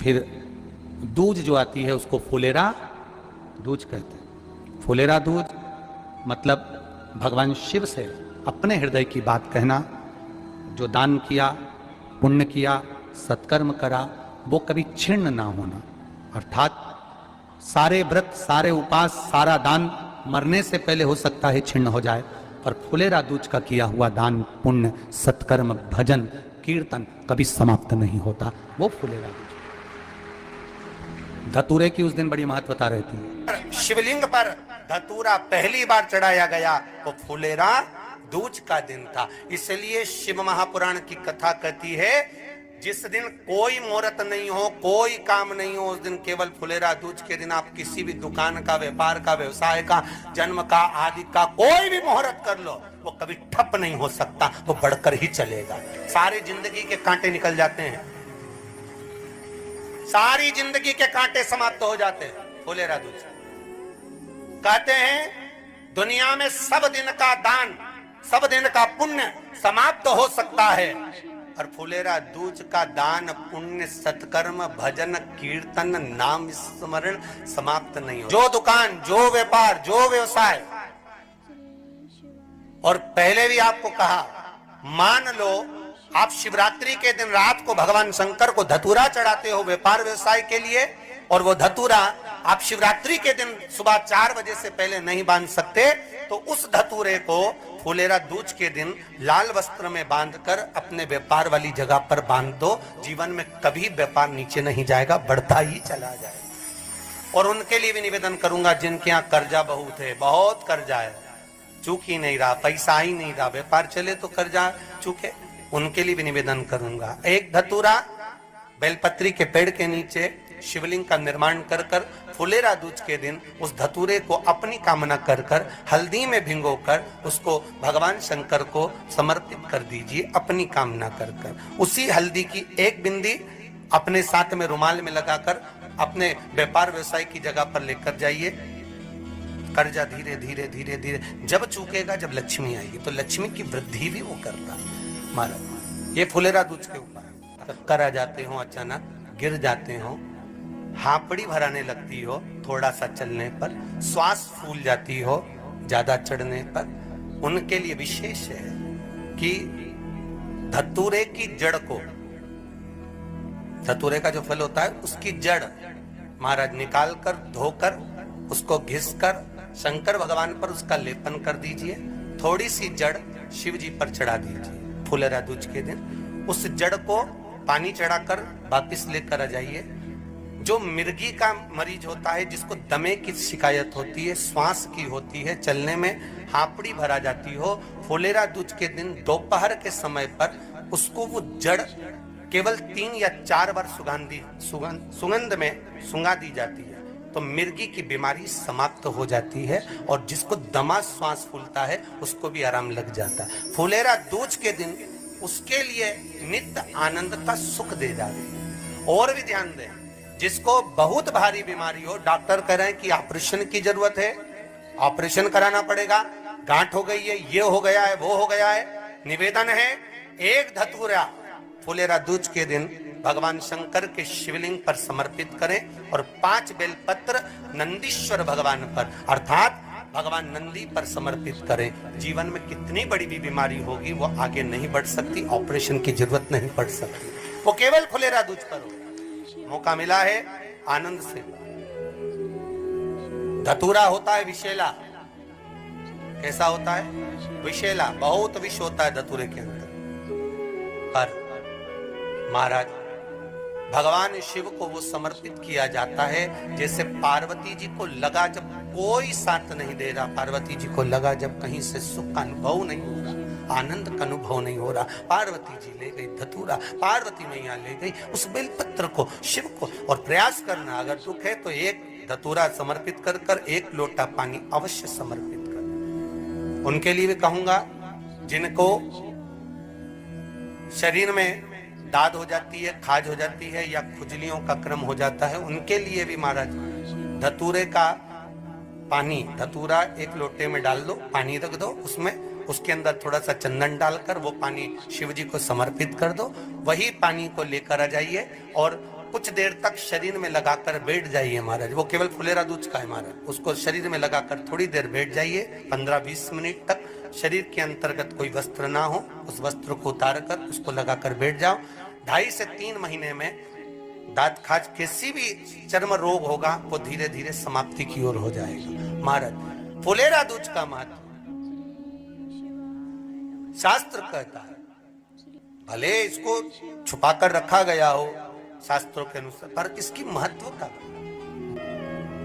फिर दूज जो आती है उसको फुलेरा दूज कहते हैं। फुलेरा दूज मतलब भगवान शिव से अपने हृदय की बात कहना। जो दान किया, पुण्य किया, सत्कर्म करा, वो कभी छिन्न ना होना। अर्थात सारे व्रत, सारे उपास, सारा दान मरने से पहले हो सकता है छिन्न हो जाए, पर फुलेरा दूज का किया हुआ दान, पुण्य, सत्कर्म, भजन, कीर्तन कभी समाप्त नहीं होता। वो फुलेरा दूज। धतूरे की उस दिन बड़ी महत्वता रहती है। शिवलिंग पर धतूरा पहली बार चढ़ाया गया वो फुलेरा दूज का दिन था। इसलिए शिव महापुराण की कथा कहती है जिस दिन कोई मुहूर्त नहीं हो, कोई काम नहीं हो, उस दिन केवल फुलेरा दूज के दिन आप किसी भी दुकान का, व्यापार का, व्यवसाय का, जन्म का, आदि का कोई भी मुहूर्त कर लो, वो कभी ठप नहीं हो सकता, वो बढ़कर ही चलेगा। सारी जिंदगी के कांटे निकल जाते हैं, सारी जिंदगी के कांटे समाप्त हो जाते हैं फुलेरा दूज। कहते हैं दुनिया में सब दिन का दान, सब दिन का पुण्य समाप्त हो सकता है, और फुलेरा दूज का दान, पुण्य, सत्कर्म, भजन, कीर्तन, नाम स्मरण समाप्त नहीं हो। जो दुकान, जो व्यापार, जो व्यवसाय, और पहले भी आपको कहा, मान लो आप शिवरात्रि के दिन रात को भगवान शंकर को धतूरा चढ़ाते हो व्यापार व्यवसाय के लिए, और वो धतूरा आप शिवरात्रि के दिन सुबह 4 बजे से पहले नहीं बांध सकते, तो उस धतूरे को फुलेरा दूज के दिन लाल वस्त्र में बांधकर अपने व्यापार वाली जगह पर बांध दो। जीवन में कभी व्यापार नीचे नहीं जाएगा, बढ़ता ही चला जाएगा। और उनके लिए भी निवेदन करूंगा जिनके यहाँ कर्जा बहुत है, बहुत कर्जा है, चूक ही नहीं रहा, पैसा ही नहीं रहा, व्यापार चले तो कर्जा चूके, उनके लिए भी निवेदन करूंगा। एक धतूरा बेलपत्री के पेड़ के नीचे शिवलिंग का निर्माण कर कर फुलेरा दूज के दिन उस धतूरे को अपनी कामना कर कर हल्दी में भिंगोकर उसको भगवान शंकर को समर्पित कर दीजिए अपनी कामना कर कर। उसी हल्दी की एक बिंदी अपने साथ में रुमाल में लगाकर अपने व्यापार व्यवसाय की जगह पर लेकर जाइए। कर्जा धीरे धीरे धीरे धीरे जब चूकेगा, जब लक्ष्मी आएगी, तो लक्ष्मी की वृद्धि भी वो करता है। महाराज ये फुलेरा दूज के ऊपर चक्कर आ जाते हो, अचानक गिर जाते हो, हापड़ी भराने लगती हो थोड़ा सा चलने पर, श्वास फूल जाती हो ज्यादा चढ़ने पर, उनके लिए विशेष है कि धतूरे की जड़ को, धतूरे का जो फल होता है उसकी जड़ महाराज निकाल कर धोकर उसको घिसकर शंकर भगवान पर उसका लेपन कर दीजिए। थोड़ी सी जड़ शिव जी पर चढ़ा दीजिए फुलेरा दूज के दिन। उस जड़ को पानी चढ़ाकर वापिस लेकर आ जाइए। जो मिर्गी का मरीज होता है, जिसको दमे की शिकायत होती है, श्वास की होती है, चलने में हापड़ी भरा जाती हो, फुलेरा दूज के दिन दोपहर के समय पर उसको वो जड़ केवल 3 या 4 बार सुगंध में सुंगा दी जाती है, तो मिर्गी की बीमारी समाप्त हो जाती है, और जिसको दमा श्वास फूलता है उसको भी आराम लग जाता है। फुलेरा दूज के दिन उसके लिए नित्य आनंद का सुख दे जाते हैं। और भी ध्यान दें, जिसको बहुत भारी बीमारी हो, डॉक्टर कह रहे हैं कि ऑपरेशन की जरूरत है, ऑपरेशन कराना पड़ेगा, गांठ हो गई है, ये हो गया है, वो हो गया है, निवेदन है एक धतूरा फुलेरा दूज के दिन भगवान शंकर के शिवलिंग पर समर्पित करें, और 5 बेलपत्र नंदीश्वर भगवान पर अर्थात भगवान नंदी पर समर्पित करें। जीवन में कितनी बड़ी भी बीमारी होगी वो आगे नहीं बढ़ सकती, ऑपरेशन की जरूरत नहीं पड़ सकती, वो केवल फुलेरा दूज पर हो। मौका मिला है आनंद से। धतूरा होता है विषैला। कैसा होता है? विषैला, बहुत विष होता है धतूरे के अंदर। पर महाराज भगवान शिव को वो समर्पित किया जाता है जैसे पार्वती जी को लगा, जब कोई साथ नहीं दे रहा, पार्वती जी को लगा जब कहीं से सुख का अनुभव नहीं हो रहा, आनंद का अनुभव नहीं हो रहा, पार्वती जी ले गई धतूरा, पार्वती मैया ले गई उस बेलपत्र को शिव को। और प्रयास करना, अगर दुख है तो एक धतूरा समर्पित कर कर 1 लोटा पानी अवश्य समर्पित कर। उनके लिए भी कहूंगा जिनको शरीर में दाद हो जाती है, खाज हो जाती है, या खुजलियों का क्रम हो जाता है, उनके लिए भी महाराज धतूरे का पानी, धतूरा 1 लोटे में डाल दो, पानी रख दो उसमें, उसके अंदर थोड़ा सा चंदन डालकर वो पानी शिव जी को समर्पित कर दो। वही पानी को लेकर आ जाइए और कुछ देर तक शरीर में लगाकर बैठ जाइए महाराज। वो केवल फुलेरा दूध का है महाराज, उसको शरीर में लगाकर थोड़ी देर बैठ जाइए, 15-20 मिनट तक। शरीर के अंतर्गत कोई वस्त्र ना हो, उस वस्त्र को उतार कर उसको लगाकर बैठ जाओ। 2.5 से 3 महीने में दांत खाज किसी भी चर्म रोग होगा वो धीरे धीरे समाप्ति की ओर हो जाएगा। महाराज फुलेरा दूध का महत्व शास्त्र कहता है, भले इसको छुपा कर रखा गया हो शास्त्रों के अनुसार, पर इसकी महत्वता।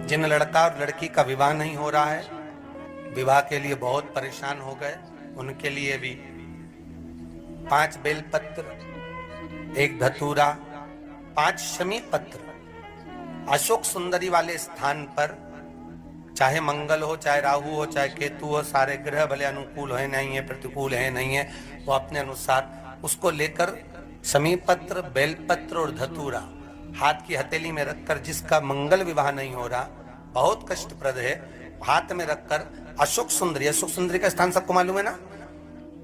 जिन लड़का और लड़की का विवाह नहीं हो रहा है, विवाह के लिए बहुत परेशान हो गए, उनके लिए भी 5 बेलपत्र, 1 धतूरा, 5 शमी पत्र अशोक सुंदरी वाले स्थान पर, चाहे मंगल हो, चाहे राहु हो, चाहे केतु हो, सारे ग्रह भले अनुकूल है नहीं है, प्रतिकूल है नहीं है, वो अपने अनुसार उसको लेकर शमी पत्र, बेलपत्र और धतूरा हाथ की हथेली में रखकर, जिसका मंगल विवाह नहीं हो रहा, बहुत कष्टप्रद है, हाथ में रखकर अशोक सुंदरी, अशोक सुंदरी का स्थान सबको मालूम है ना,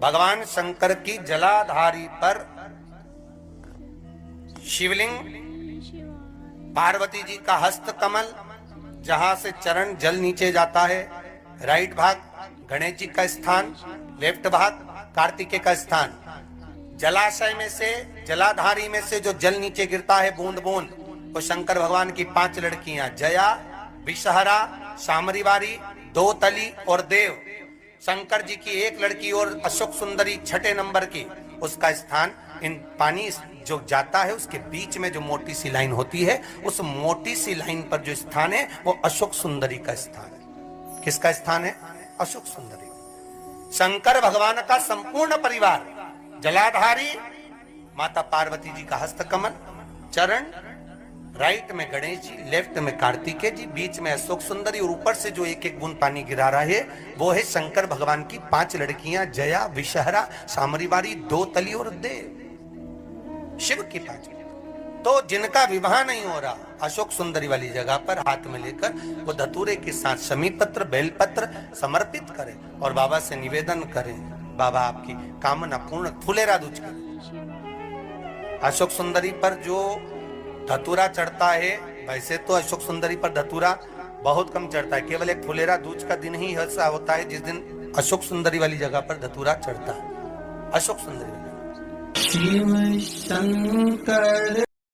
भगवान शंकर की जलाधारी पर शिवलिंग, पार्वती जी का हस्त कमल, जहां से चरण जल नीचे जाता है, राइट भाग गणेश जी का स्थान, लेफ्ट भाग कार्तिकेय का स्थान। जलाशय में से, जलाधारी में से जो जल नीचे गिरता है बूंद बूंद, वो शंकर भगवान की 5 लड़कियां, जया, विषहरा, शामरीवारी, दोतली और देव। शंकर जी की 1 लड़की और अशोक सुंदरी 6 नंबर की, उसका स्थान, इन पानी जो जाता है उसके बीच में जो मोटी सी लाइन होती है, उस मोटी सी लाइन पर जो स्थान है वो अशोक सुंदरी का स्थान है। किसका स्थान है? अशोक सुंदरी। शंकर भगवान का संपूर्ण परिवार, जलाधारी माता पार्वती जी का हस्तकमल, चरण राइट में गणेश जी, लेफ्ट में कार्तिकेय जी, बीच में अशोक सुंदरी, और ऊपर से जो 1-1 बूंद पानी गिरा रहा है वो है शंकर भगवान की 5 लड़कियां, जया, विषहरा, शामरीवारी, दोतली और देव। शिव की 5। तो जिनका विवाह नहीं हो रहा, अशोक सुंदरी वाली जगह पर हाथ में लेकर वो धतूरे के साथ शमी पत्र, बेलपत्र समर्पित करें और बाबा से निवेदन करें, बाबा आपकी कामना पूर्ण, फुलेरा दूज करें। अशोक सुंदरी पर जो धतूरा चढ़ता है, वैसे तो अशोक सुंदरी पर धतूरा बहुत कम चढ़ता है, केवल एक फुलेरा दूज का दिन ही ऐसा होता है जिस दिन अशोक सुंदरी वाली जगह पर धतूरा चढ़ता है। अशोक सुंदरी शिव शंकर